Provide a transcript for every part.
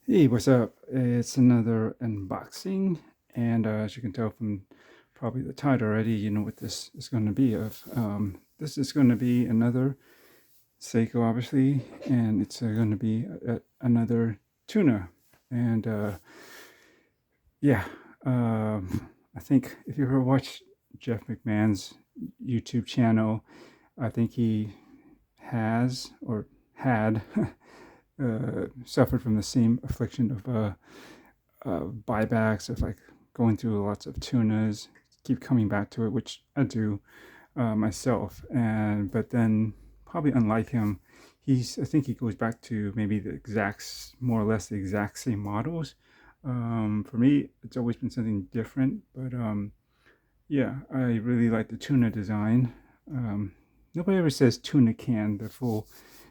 Hey, what's up? It's another unboxing, and as you can tell from probably the title already, you know what this is going to be of. This is going to be another Seiko, obviously, and it's going to be another tuna. And yeah, I think if you ever watched Jeff McMahon's YouTube channel, I think he has or had suffered from the same affliction of buybacks, of like going through lots of tunas, keep coming back to it, which I do myself. And but then probably unlike him, I think he goes back to maybe more or less the exact same models. For me, it's always been something different, but yeah, I really like the tuna design. Nobody ever says tuna can, the full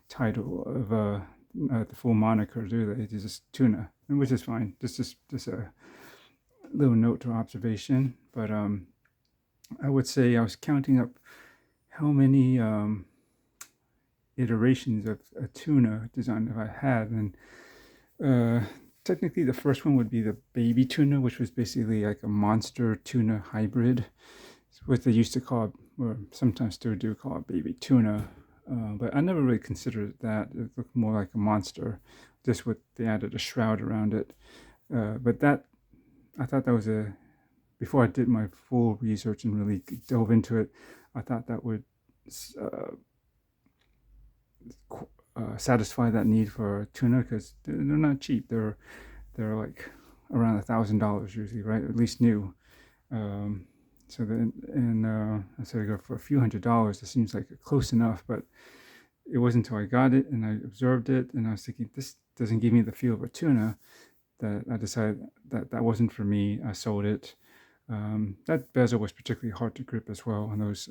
title of the full moniker, do they? It's just tuna, which is fine. Just a little note to observation. But I would say I was counting up how many iterations of a tuna design that I had, and uh, technically the first one would be the baby tuna, which was basically like a monster tuna hybrid. It's what they used to call it, or sometimes still do call it baby tuna. But I never really considered it that. It looked more like a monster, just with they added a shroud around it. But that I thought that was before I did my full research and really dove into it, I thought that would uh, satisfy that need for tuna because they're not cheap. They're like around $1,000 usually, right? At least new. Um, so then, and I said I go for a few $100s. It seems like close enough, but it wasn't until I got it and I observed it and I was thinking this doesn't give me the feel of a tuna that I decided that that wasn't for me. I sold it. That bezel was particularly hard to grip as well on those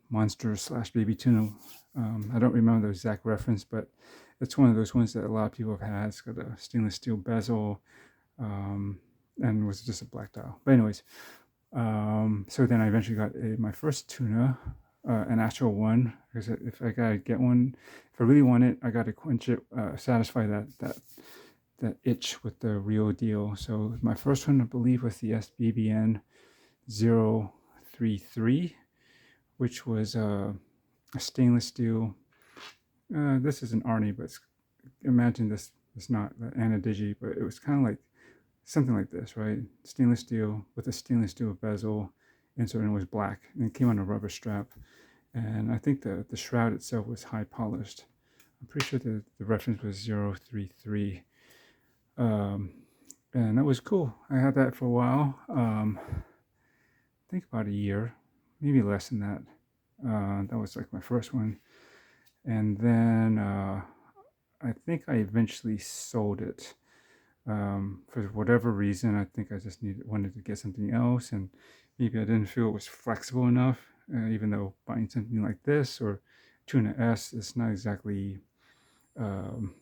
monster slash baby tuna. I don't remember the exact reference, but it's one of those ones that a lot of people have had. It's got a stainless steel bezel um, and was just a black dial. But anyways, so then I eventually got my first tuna, an actual one, because if I gotta get one, if I really want it, I gotta quench it, satisfy that itch with the real deal. So my first one, I believe, was the SBBN043, which was a stainless steel. This is an Arnie, but imagine this. It's not the Ana-digi, but it was kind of like something like this, right? Stainless steel with a stainless steel bezel, and so it was black, and it came on a rubber strap. And I think the shroud itself was high polished. I'm pretty sure the reference was 033. Um, and that was cool. I had that for a while. I think about a year, maybe less than that. That was like my first one. And then I think I eventually sold it for whatever reason. I think I just wanted to get something else, and maybe I didn't feel it was flexible enough. Even though buying something like this or Tuna S is not exactly um,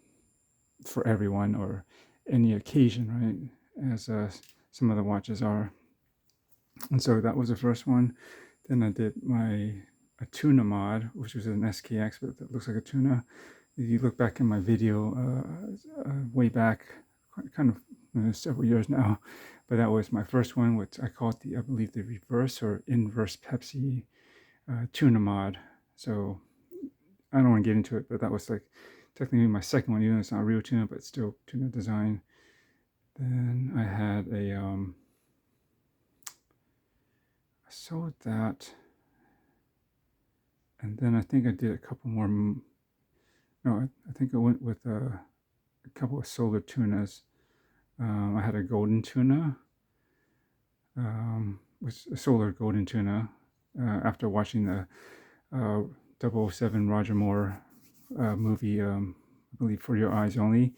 for everyone or any occasion, right? As some of the watches are. And so that was the first one. Then I did a tuna mod, which was an SKX, but that looks like a tuna. If you look back in my video way back, kind of several years now, but that was my first one, which I called I believe the reverse or inverse Pepsi tuna mod. So I don't want to get into it, but that was like technically my second one, even though it's not real tuna, but still tuna design. Then I had I sold that, and then I think I did a couple more. No, I think I went with a couple of solar tunas. I had a golden tuna, was a solar golden tuna. After watching the 007 Roger Moore movie, I believe For Your Eyes Only,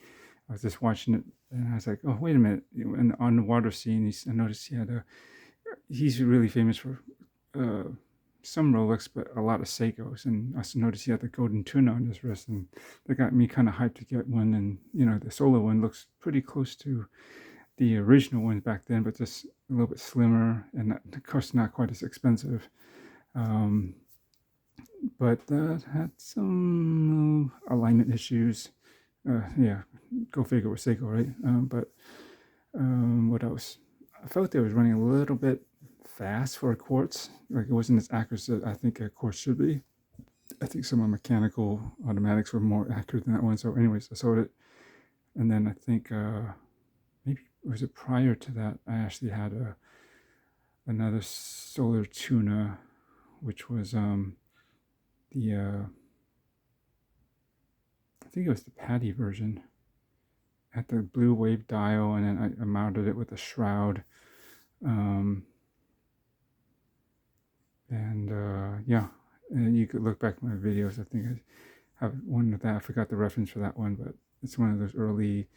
I was just watching it and I was like, oh, wait a minute. And on the water scene, I noticed he's really famous for uh, some Rolex, but a lot of Seikos. And I noticed he had the golden tuna on his wrist, and that got me kind of hyped to get one. And the solar one looks pretty close to the original ones back then, but just a little bit slimmer and of course not quite as expensive. Um, but that had some alignment issues. Yeah, go figure with Seiko, right? But what else? I felt it was running a little bit fast for a quartz. Like it wasn't as accurate as I think a quartz should be. I think some of my mechanical automatics were more accurate than that one. So, anyways, I sold it, and then I think maybe was it prior to that? I actually had another solar tuna, which was the I think it was the Patty version. Had the blue wave dial, and then I mounted it with a shroud. Um, and yeah, and you could look back at my videos. I think I have one of that. I forgot the reference for that one, but it's one of those early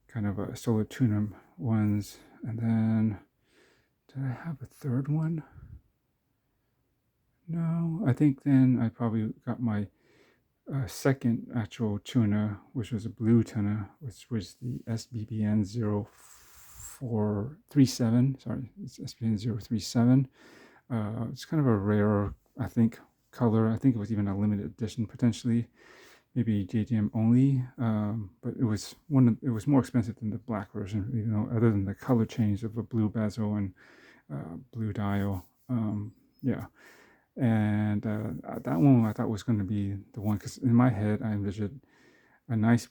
kind of solar tuna ones. And then, did I have a third one? No, I think then I probably got my second actual tuna, which was a blue tuna, which was the SBBN043. Sorry, it's SBBN037. It's kind of a rare, I think, color. I think it was even a limited edition potentially, maybe JDM only. But it was it was more expensive than the black version, you know, other than the color change of a blue bezel and blue dial. Yeah, and that one I thought was going to be the one because in my head I envisioned a nice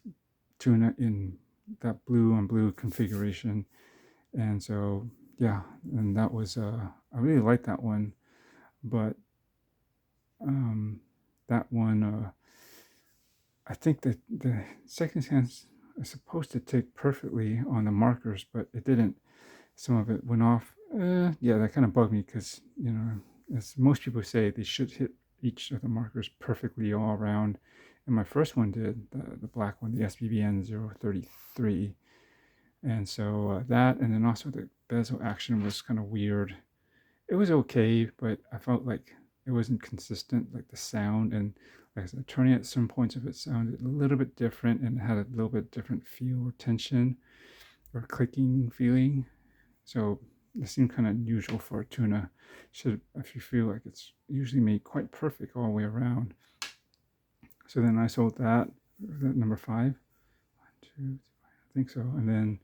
tuna in that blue on blue configuration, and so yeah, and that was I really liked that one, but um, that one I think that the second sense is supposed to take perfectly on the markers, but it didn't. Some of it went off. Yeah, that kind of bugged me because, you know, as most people say, they should hit each of the markers perfectly all around. And my first one did, the black one, the SBBN043. And so that, and then also the bezel action was kind of weird. It was okay, but I felt like it wasn't consistent, like the sound. And like I said, turning at some points of it sounded a little bit different and had a little bit different feel or tension or clicking feeling. So it seemed kind of unusual for a tuna. Should, if you feel like it's usually made quite perfect all the way around. So then I sold that number 5. 1, 2, 3, I think so. And then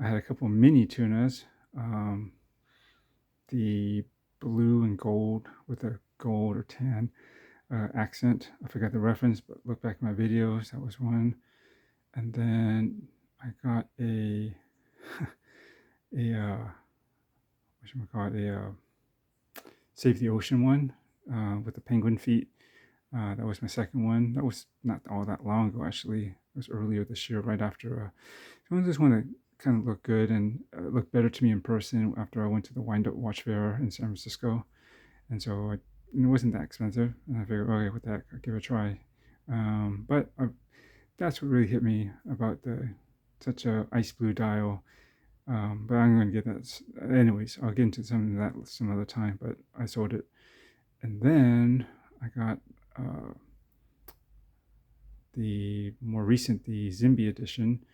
I had a couple of mini tunas. The blue and gold with a gold or tan accent. I forgot the reference, but look back at my videos. That was one. And then I got a a Save the Ocean one with the penguin feet. That was my second one. That was not all that long ago, actually. It was earlier this year, right after. It was just one that kind of looked good and looked better to me in person after I went to the Wind Up Watch Fair in San Francisco. And so it wasn't that expensive. And I figured, okay, with that, I'll give it a try. But that's what really hit me about such a ice blue dial. But I'm going to get that. Anyways, I'll get into some of that some other time. But I sold it. And then I got the more recent, the Zimby edition,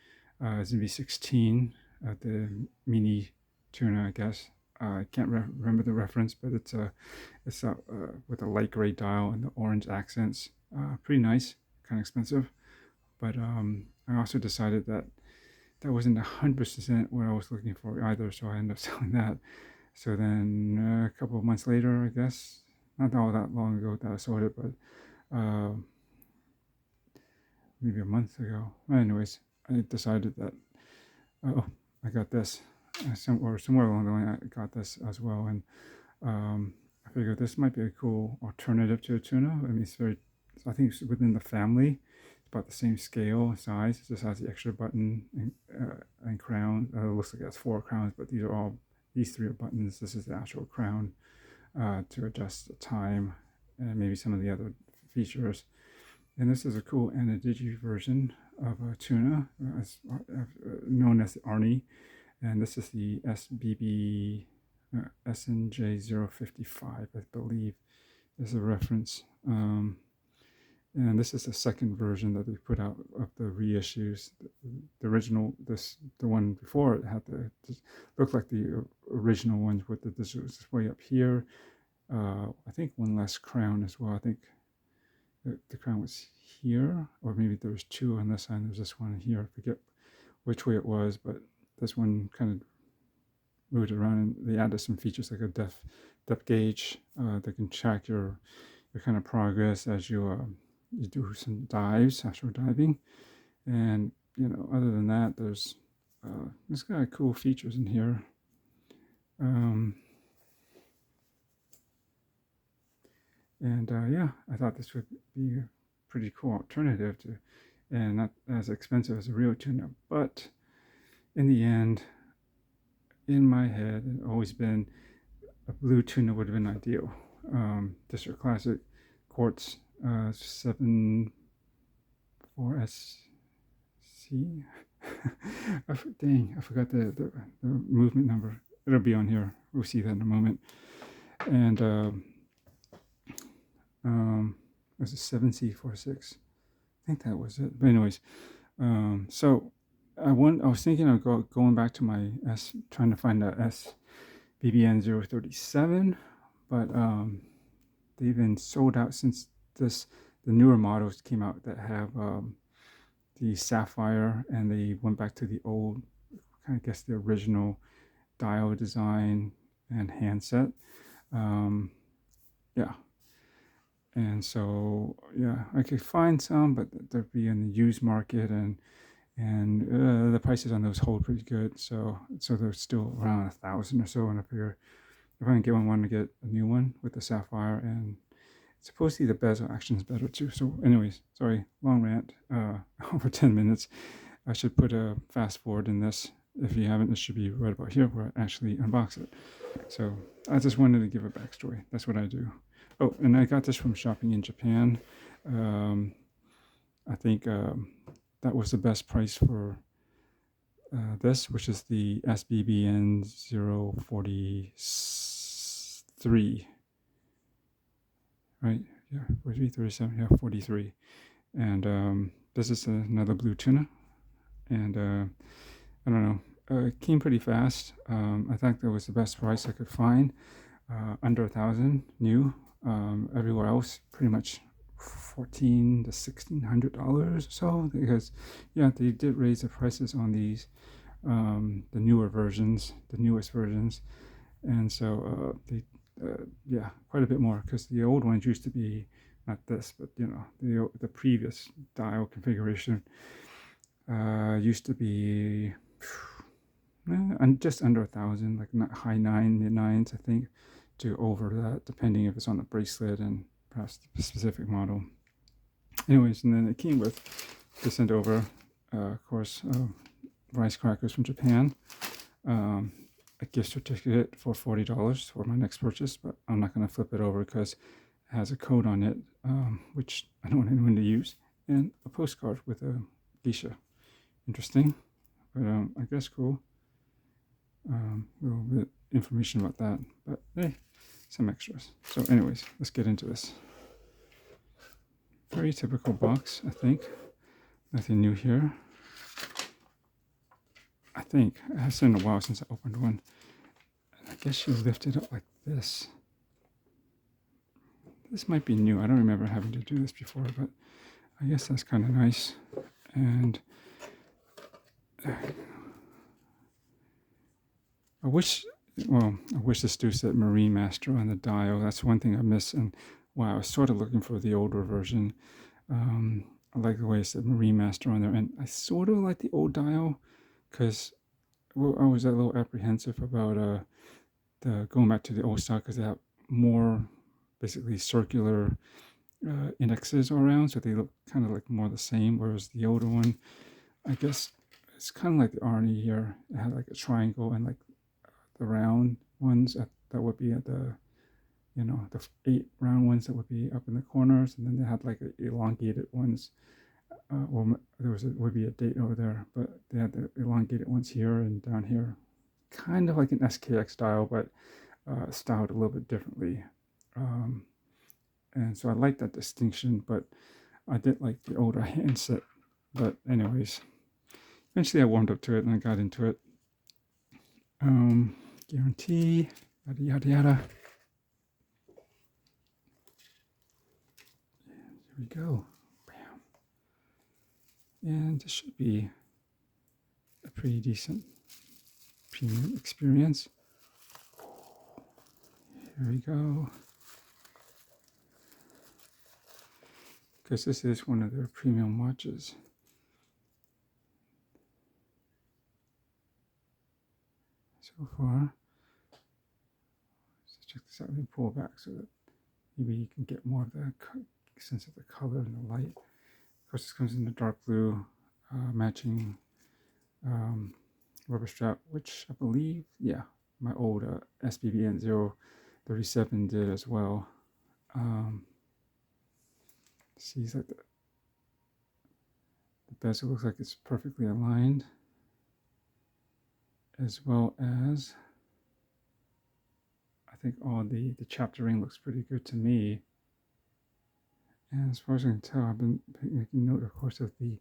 Zimby 16, the mini tuna, I guess. I can't remember the reference, but it's with a light gray dial and the orange accents. Pretty nice, kind of expensive. But I also decided that wasn't 100% what I was looking for either, so I ended up selling that. So then a couple of months later, I guess, not all that long ago that I sold it, but maybe a month ago. Anyways, I decided that, oh, I got this. Somewhere along the line, I got this as well. And I figured this might be a cool alternative to a tuna. I mean, I think it's within the family. It's about the same scale and size. It just has the extra button and crown. It looks like it has 4 crowns, but these 3 are buttons. This is the actual crown to adjust the time and maybe some of the other features. And this is a cool Ana-digi version of a tuna, known as the Arnie. And this is the SNJ055, I believe, is the reference. And this is the second version that they put out of the reissues. The original, the one before it had looked like the original ones with this way up here. I think one less crown as well. I think the crown was here, or maybe there was two on this side. There's this one here. I forget which way it was, but this one kind of moved around, and they added some features like a depth gauge that can track your kind of progress as you do some dives, actual diving. And other than that, there's kind of cool features in here. Yeah, I thought this would be a pretty cool alternative to, and not as expensive as a real tuna. But in the end, in my head, it's always been a blue tuna would have been ideal. District Classic Quartz 7 4SC. Dang, I forgot the movement number. It'll be on here. We'll see that in a moment. And it was a 7C46. I think that was it. But anyways, so I was thinking of going back to my trying to find the SBBN037, but they've been sold out since the newer models came out that have the sapphire, and they went back to the old, kind of guess the original dial design and handset. Yeah. And so, yeah, I could find some, but they'd be in the used market, and the prices on those hold pretty good. So they're still around 1,000 or so. And I figure if I can get one to get a new one with the sapphire, and supposedly the bezel action is better too. So anyways, sorry, long rant, over 10 minutes. I should put a fast forward in this. If you haven't, it should be right about here where I actually unbox it. So I just wanted to give a backstory. That's what I do. Oh, and I got this from shopping in Japan. I think that was the best price for this, which is the SBBN043. Right? Yeah, 43, 37, yeah, 43. And this is another blue tuna. And I don't know, it came pretty fast. I think that was the best price I could find. Under 1,000 new. Everywhere else, pretty much $1,400 to $1,600 or so, because yeah, they did raise the prices on these, the newer versions, the newest versions, and so yeah, quite a bit more, because the old ones used to be not this, but the previous dial configuration used to be just under 1,000, like not high mid nines, I think, to over that, depending if it's on the bracelet and perhaps the specific model. Anyways, and then it came with, they sent over, of course, rice crackers from Japan, a gift certificate for $40 for my next purchase, but I'm not going to flip it over because it has a code on it, which I don't want anyone to use, and a postcard with a geisha. Interesting, but I guess cool. A little bit information about that, but hey, some extras. So anyways, let's get into this. Very typical box, I think. Nothing new here. I think it has been a while since I opened one. I guess you lift it up like this. This might be new. I don't remember having to do this before, but I guess that's kind of nice. And I wish this dude said Marine Master on the dial. That's one thing I miss. And wow, I was sort of looking for the older version. I like the way it said Marine Master on there. And I sort of like the old dial, because I was a little apprehensive about going back to the old style, because they have more basically circular indexes around, so they look kind of like more the same, whereas the older one, I guess it's kind of like the Arnie here. It had like a triangle, and like the round ones that would be at the, the 8 round ones that would be up in the corners, and then they had like elongated ones. Well, would be a date over there, but they had the elongated ones here and down here, kind of like an SKX style, but styled a little bit differently. And so I like that distinction, but I did like the older handset. But anyways, eventually I warmed up to it and I got into it. Guarantee, yada yada yada. we go. Bam. And this should be a pretty decent premium experience. Here we go. Because this is one of their premium watches. So far. So check this out. Let me pull back so that maybe you can get more of the sense of the color and the light. Of course, this comes in the dark blue, matching rubber strap, which I believe, yeah, my old SBBN043 did as well. See, like the bezel looks like it's perfectly aligned, as well as I think all the chapter ring looks pretty good to me. And as far as I can tell, I've been making note, of course, of the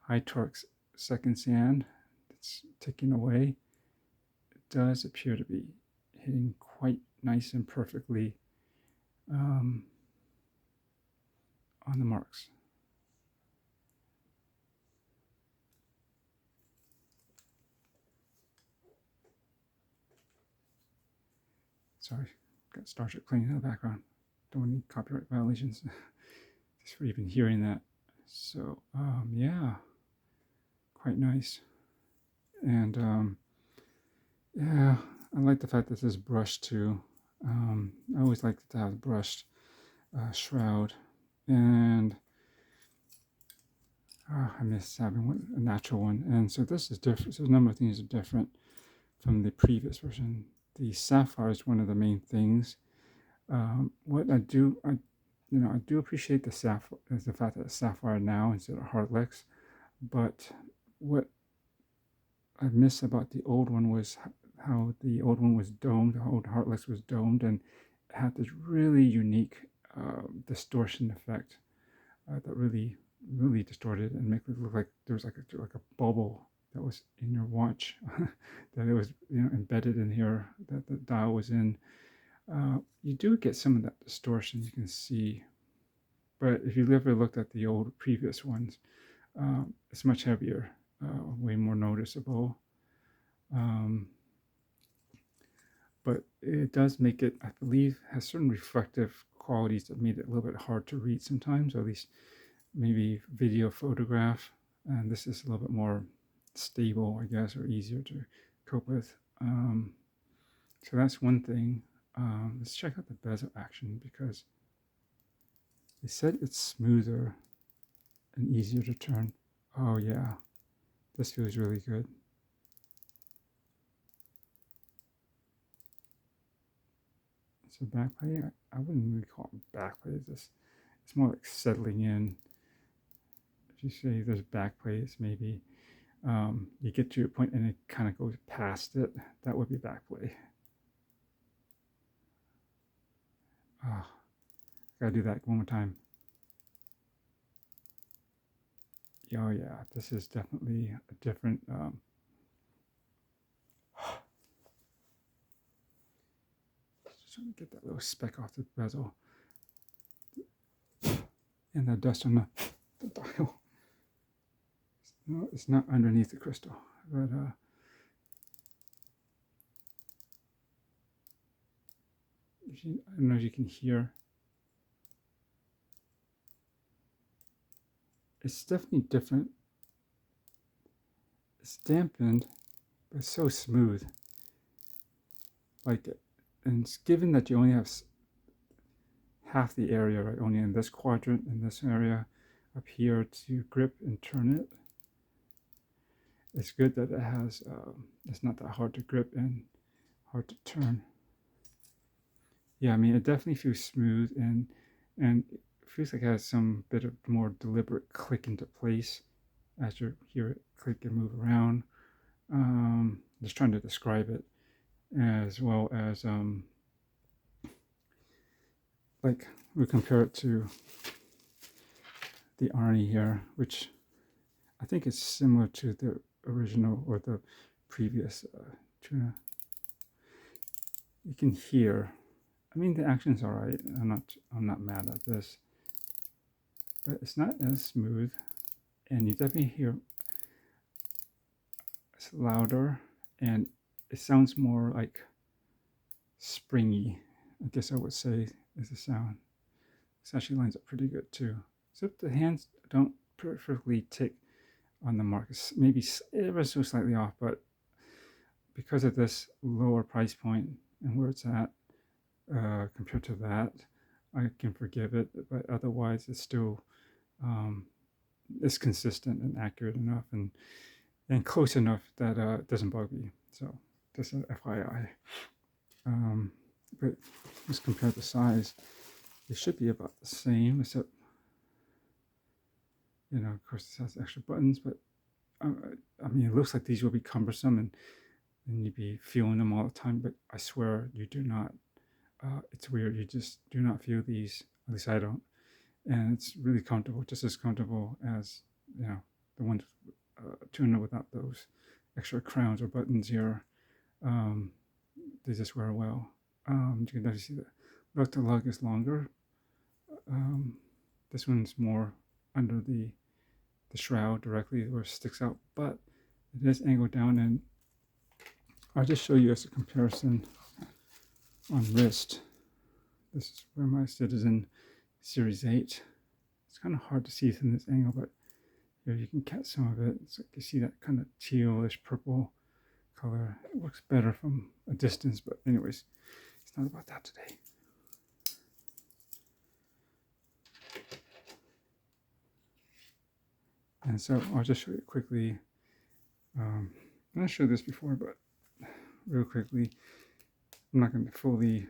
high torque second sand that's ticking away. It does appear to be hitting quite nice and perfectly on the marks. Sorry, got Star Trek playing in the background. Don't want any copyright violations just for even hearing that. So yeah, quite nice. And yeah, I like the fact that this is brushed too. I always like to have brushed shroud, and I miss having a natural one. And so this is different. So a number of things are different from the previous version. The sapphire is one of the main things. What I do appreciate the sapphire, is the fact that it's sapphire now instead of Heartlex. But what I miss about the old one was how the old one was domed. The old Heartlex was domed and had this really unique distortion effect that really distorted and make it look like there was like a bubble that was in your watch, that it was embedded in here, that the dial was in. You do get some of that distortion, you can see, but if you ever looked at the old previous ones, it's much heavier, way more noticeable. But it does make it, I believe, has certain reflective qualities that made it a little bit hard to read sometimes, or at least maybe video photograph. And this is a little bit more stable, I guess, or easier to cope with. So that's one thing. Let's check out the bezel action, because they said it's smoother and easier to turn. Oh yeah, this feels really good. So backplay, I wouldn't really call it backplay. It's more like settling in. If you say there's backplay, it's maybe you get to your point and it kind of goes past it. That would be backplay. Gotta do that one more time. Oh yeah, this is definitely a different. Just trying to get that little speck off the bezel and the dust on the dial. No, it's not underneath the crystal, but I don't know if you can hear. It's definitely different. It's dampened, but it's so smooth. Like, and it's given that you only have half the area, right? Only in this quadrant, in this area up here to grip and turn it. It's good that it has, it's not that hard to grip and hard to turn. Yeah, I mean, it definitely feels smooth, and it feels like it has some bit of more deliberate click into place as you hear it click and move around. Just trying to describe it, as well as like we compare it to the Arnie here, which I think is similar to the original or the previous tuna. You can hear. I mean, the action's all right. I'm not mad at this. but it's not as smooth, and you definitely hear it's louder, and it sounds more like springy, I guess I would say, is the sound. This actually lines up pretty good too. Except the hands don't perfectly tick on the mark. It's maybe ever so slightly off, but because of this lower price point and where it's at compared to that, I can forgive it. But otherwise, it's still it's consistent and accurate enough and close enough that it doesn't bug me. So just an FYI. But let's compare the size. They should be about the same, except, you know, of course, this has extra buttons, but I mean, it looks like these will be cumbersome and you'd be feeling them all the time, but I swear you do not. It's weird. You just do not feel these, at least I don't. And it's really comfortable, just as comfortable as, you know, the one Tuna without those extra crowns or buttons here. They just wear well. You can definitely see that lug to lug is longer. This one's more under the shroud directly where it sticks out, but it is angled down, and I'll just show you as a comparison on wrist. This is where my Citizen Series 8. It's kind of hard to see from this angle, but here you can catch some of it. It's like you see that kind of tealish purple color. It works better from a distance, but anyways, it's not about that today. And so I'll just show you quickly. I showed this before, but real quickly, I'm not going to fully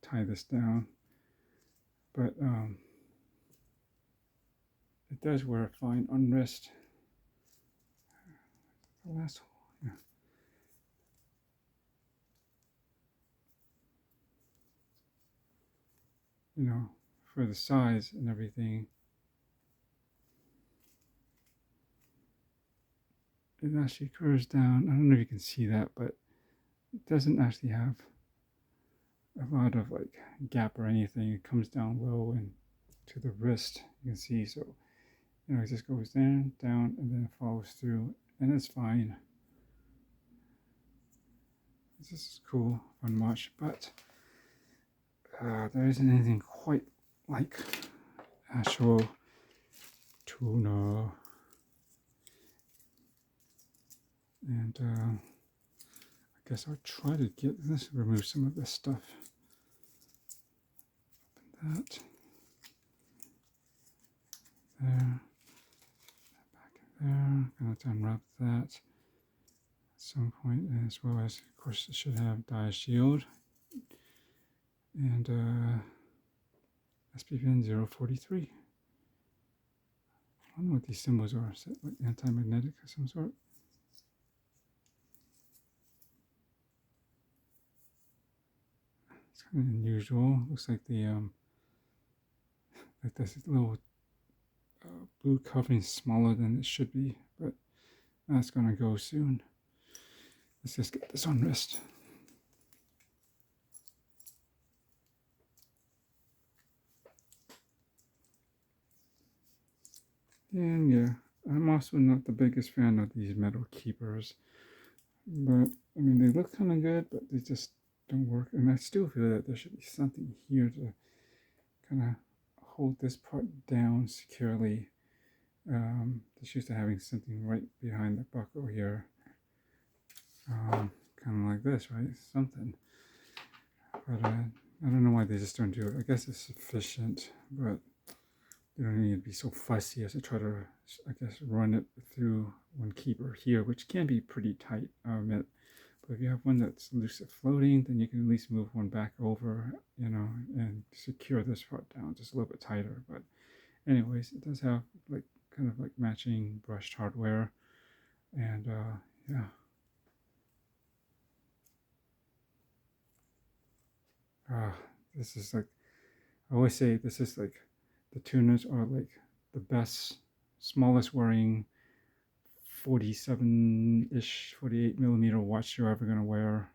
tie this down, but it does wear fine on wrist. The last hole, yeah. You know, for the size and everything, it actually curves down. I don't know if you can see that, but it doesn't actually have a lot of like gap or anything. It comes down low and to the wrist, you can see. So, you know, it just goes down, and then it follows through, and it's fine. This is cool, fun watch, but there isn't anything quite like actual Tuna. And I guess I'll try to get this, remove some of this stuff. Open that. There. Back there. I'm going to unwrap that at some point, as well as, of course, it should have dye shield. And SBBN043. I don't know what these symbols are. Is that like anti-magnetic of some sort? It's kind of unusual. Looks like the like this little blue covering is smaller than it should be, but that's gonna go soon. Let's just get this on wrist. And yeah, I'm also not the biggest fan of these metal keepers, but I mean, they look kind of good, but they just don't work. And I still feel that there should be something here to kind of hold this part down securely. Just used to having something right behind the buckle here, kind of like this, right? Something. But I don't know why they just don't do it. I guess it's sufficient, but you don't need to be so fussy as to try to, I guess, run it through one keeper here, which can be pretty tight, I'll admit. But if you have one that's loose at floating, then you can at least move one back over, you know, and secure this part down just a little bit tighter. But anyways, it does have like kind of like matching brushed hardware, and yeah. This is like, I always say this is like, the Tunas are like the best, smallest wearing 47-ish, 48 millimeter watch you're ever gonna wear.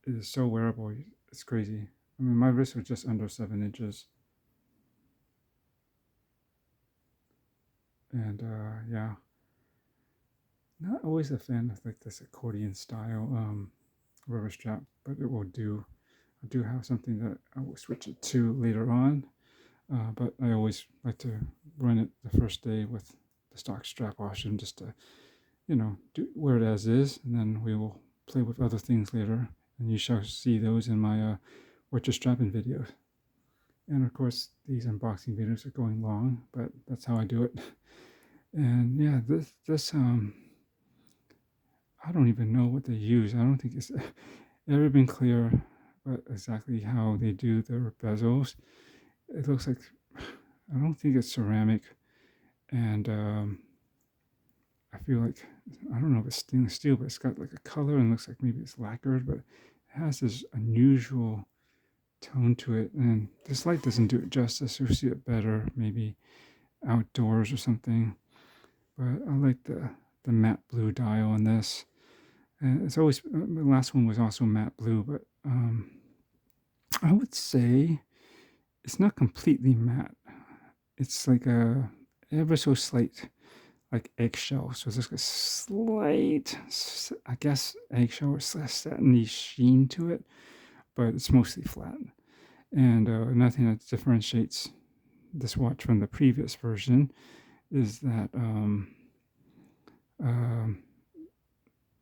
It is so wearable, it's crazy. I mean, my wrist was just under 7 inches. And yeah, not always a fan of like this accordion style rubber strap, but it will do. I do have something that I will switch it to later on, but I always like to run it the first day with the stock strap option, just to wear it as is, and then we will play with other things later, and you shall see those in my what you're strapping videos. And of course, these unboxing videos are going long, but that's how I do it. And yeah, this I don't even know what they use. I don't think it's ever been clear but exactly how they do their bezels. It looks like, I don't think it's ceramic, and I feel like, I don't know if it's stainless steel, but it's got like a color and looks like maybe it's lacquered, but it has this unusual tone to it. And this light doesn't do it justice. You'll see it better maybe outdoors or something. But I like the matte blue dial on this. And it's always, the last one was also matte blue, but I would say it's not completely matte. It's like a ever so slight, like eggshell. So there's a slight, I guess, eggshell or satiny sheen to it, but it's mostly flat. And another thing that differentiates this watch from the previous version is that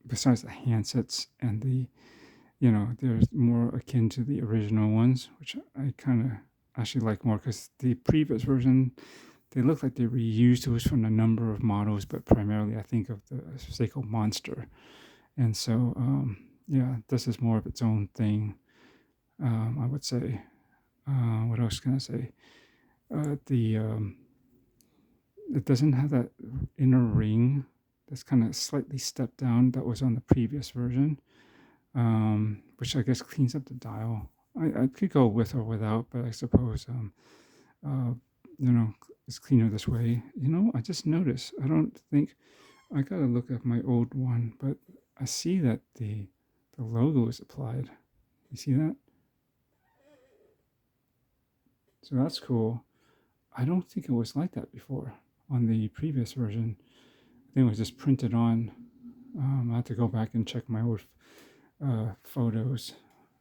besides the handsets and there's more akin to the original ones, which I kind of actually like more, because the previous version, they look like they reused those from a number of models, but primarily I think of the Seiko Monster. And so, yeah, this is more of its own thing, I would say. What else can I say? It doesn't have that inner ring that's kind of slightly stepped down that was on the previous version, which I guess cleans up the dial. I could go with or without, but I suppose, uh, it's cleaner this way. I just noticed, I don't think, I gotta look at my old one, but I see that the logo is applied. You see that? So that's cool. I don't think it was like that before on the previous version. I think it was just printed on. I have to go back and check my old photos.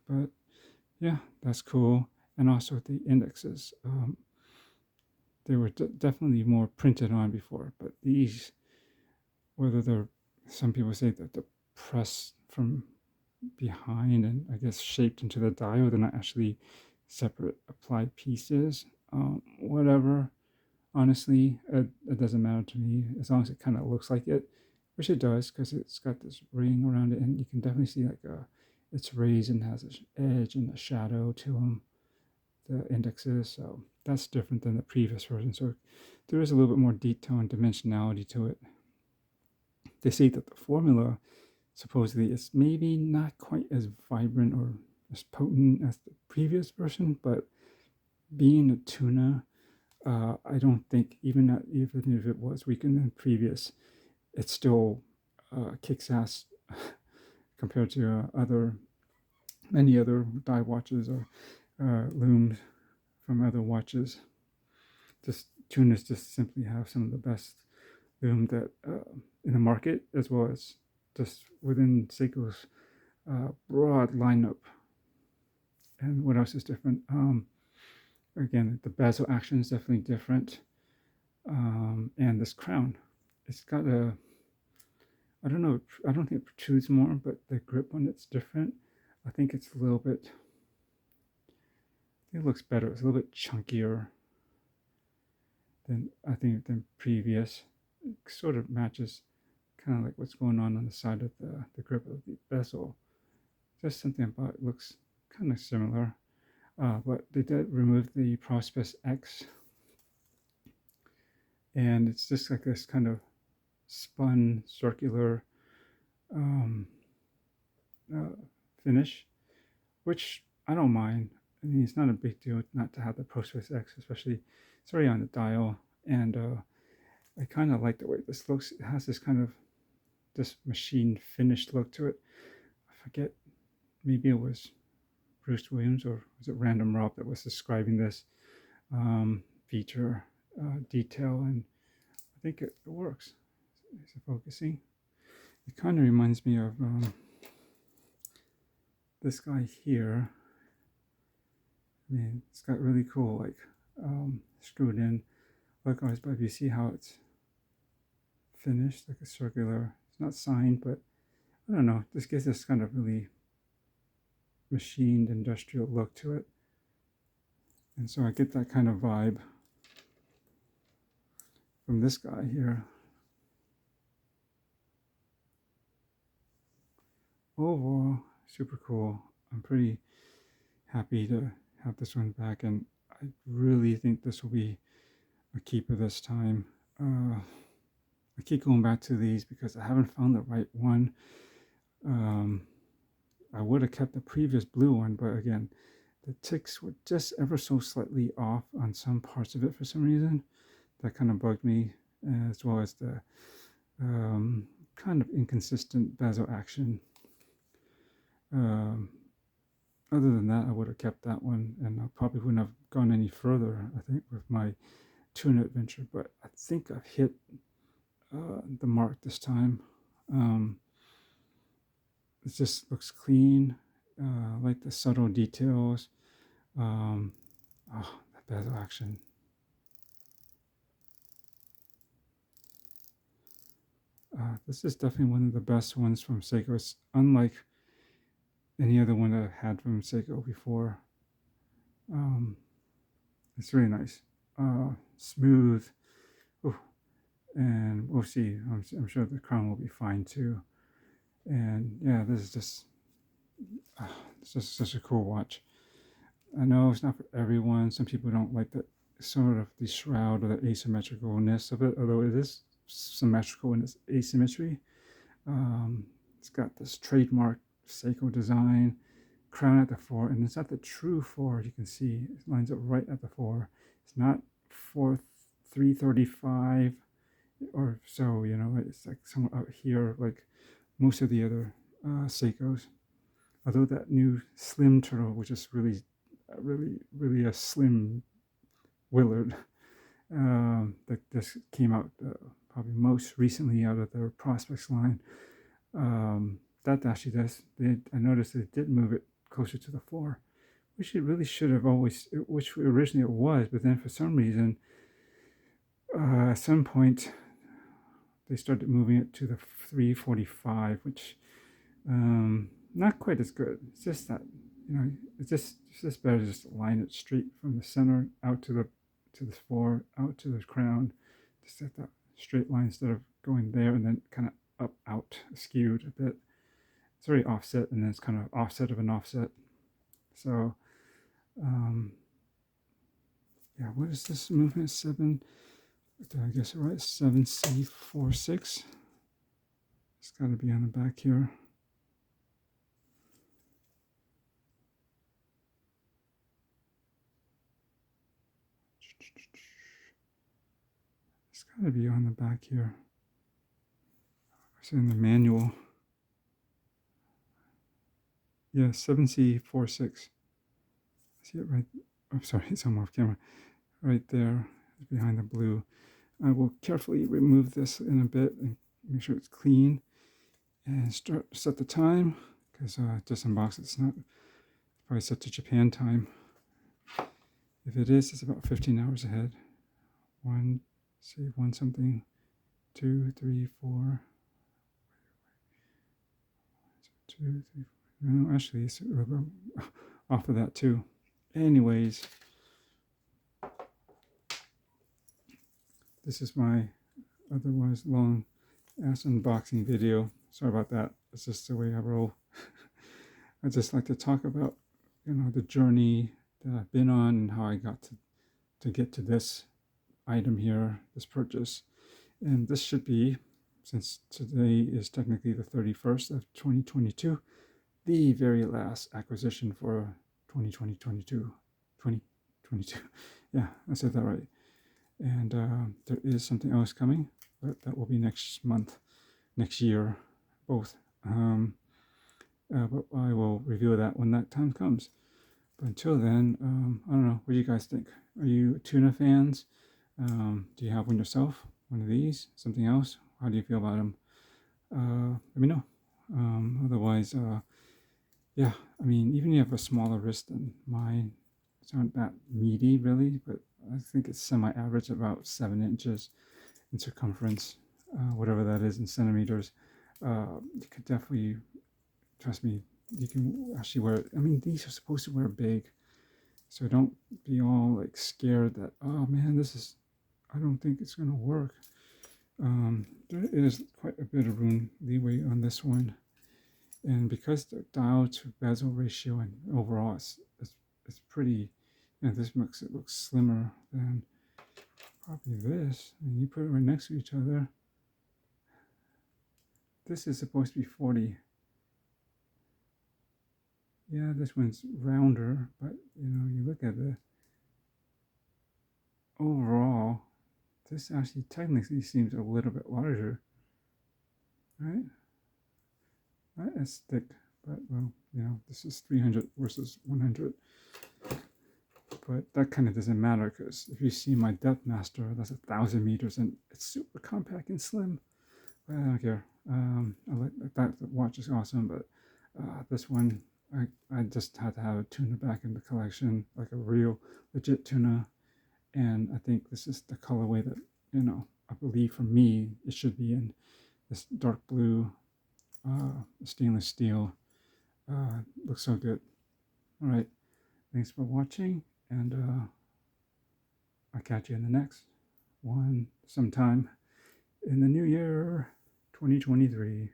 But yeah, that's cool. And also the indexes. They were definitely more printed on before, but these, whether some people say that they're pressed from behind and I guess shaped into the dial, they're not actually separate applied pieces. Whatever. Honestly, it doesn't matter to me as long as it kind of looks like it, which it does, because it's got this ring around it, and you can definitely see like it's raised and has an edge and a shadow to them, the indexes. So that's different than the previous version. So there is a little bit more detail and dimensionality to it. They say that the formula supposedly is maybe not quite as vibrant or as potent as the previous version, but being a tuna, I don't think even if it was weaker than previous, it still kicks ass compared to many other dive watches or looms from other watches. Just tuners just simply have some of the best loom that in the market, as well as just within Seiko's broad lineup. And what else is different? Again, the bezel action is definitely different. And this crown, it's got I don't know, I don't think it protrudes more, but the grip on it's different. I think it's a little bit, it looks better. It's a little bit chunkier than previous. It sort of matches kind of like what's going on the side of the grip of the bezel. Just something about it looks kind of similar. But they did remove the Prospex X, and it's just like this kind of spun circular finish, which I don't mind. I mean, it's not a big deal not to have the Prospex X, especially it's already on the dial, and I kind of like the way this looks. It has this kind of this machine finished look to it. I forget, maybe it was Bruce Williams or was it Random Rob that was describing this feature detail, and think it works. Is it focusing? It kind of reminds me of this guy here. I mean, it's got really cool, like, screwed in look eyes, but if you see how it's finished, like a circular, it's not signed, but I don't know, this gives this kind of really machined industrial look to it. And so I get that kind of vibe from this guy here. Overall, super cool. I'm pretty happy to have this one back, and I really think this will be a keeper this time. I keep going back to these because I haven't found the right one. I would have kept the previous blue one, but again, the ticks were just ever so slightly off on some parts of it for some reason. That kind of bugged me, as well as the kind of inconsistent bezel action. Other than that, I would have kept that one, and I probably wouldn't have gone any further, I think, with my tuna adventure. But I think I've hit the mark this time. It just looks clean. I like the subtle details. The bezel action. This is definitely one of the best ones from Seiko. It's unlike any other one that I've had from Seiko before. It's really nice. Smooth. Ooh. And we'll see. I'm sure the crown will be fine too. And yeah, this is just it's just such a cool watch. I know it's not for everyone. Some people don't like the sort of the shroud or the asymmetricalness of it, although it is symmetrical in its asymmetry. It's got this trademark Seiko design, crown at the 4, and it's at the true 4. You can see it lines up right at the 4. It's not 335 or so, you know, it's like somewhere out here, like most of the other Seikos. Although that new slim turtle, which is really a slim Willard, that just came out probably most recently out of their Prospex line. That actually does. I noticed that it did move it closer to the 4, which it really should have always, which originally it was, but then for some reason, at some point, they started moving it to the 345, which not quite as good. It's just that, you know, it's just better to just line it straight from the center out to the 4, out to the crown, just at that straight line instead of going there and then kind of up, out, skewed a bit. It's very offset, and then it's kind of offset of an offset. So, yeah, what is this movement? 7, did I guess it right? 7C46. It's got to be on the back here. It's got to be on the back here. It's in the manual. Yeah, 7C46. See it right? I'm sorry, it's on off camera. Right there, behind the blue. I will carefully remove this in a bit and make sure it's clean, and set the time, because just unbox it's not probably set to Japan time. If it is, it's about 15 hours ahead. 1 something, 2, 3, 4. 2, 3, 4. No, actually, it's off of that too. Anyways, this is my otherwise long ass unboxing video. Sorry about that. It's just the way I roll. I just like to talk about, you know, the journey that I've been on and how I got to get to this item here, this purchase. And this should be, since today is technically the 31st of 2022, the very last acquisition for 2022. Yeah, I said that right. And there is something else coming, but that will be next month, next year, both. But I will reveal that when that time comes. But until then, I don't know. What do you guys think? Are you tuna fans? Do you have one yourself? one of these, something else? How do you feel about them? Let me know. Otherwise, yeah, I mean, even if you have a smaller wrist than mine, it's not that meaty really, but I think it's semi-average, about 7 inches in circumference, whatever that is in centimeters. You could definitely, trust me, you can actually wear it. I mean, these are supposed to wear big, so don't be all like scared that, oh man, I don't think it's gonna work. There is quite a bit of room leeway on this one, and because the dial to bezel ratio and overall it's pretty, this makes it look slimmer than probably this. I mean, you put it right next to each other. This is supposed to be 40. Yeah, this one's rounder, but you look at the overall, this actually technically seems a little bit larger, right? Not as thick, but well, this is 300 versus 100. But that kind of doesn't matter, because if you see my Depth Master, that's 1,000 meters and it's super compact and slim. But I don't care. I like that watch is awesome, but this one, I just had to have a tuna back in the collection, like a real legit tuna. And I think this is the colorway that, I believe for me, it should be in this dark blue stainless steel. Looks so good. All right. Thanks for watching, and I'll catch you in the next one sometime in the new year, 2023.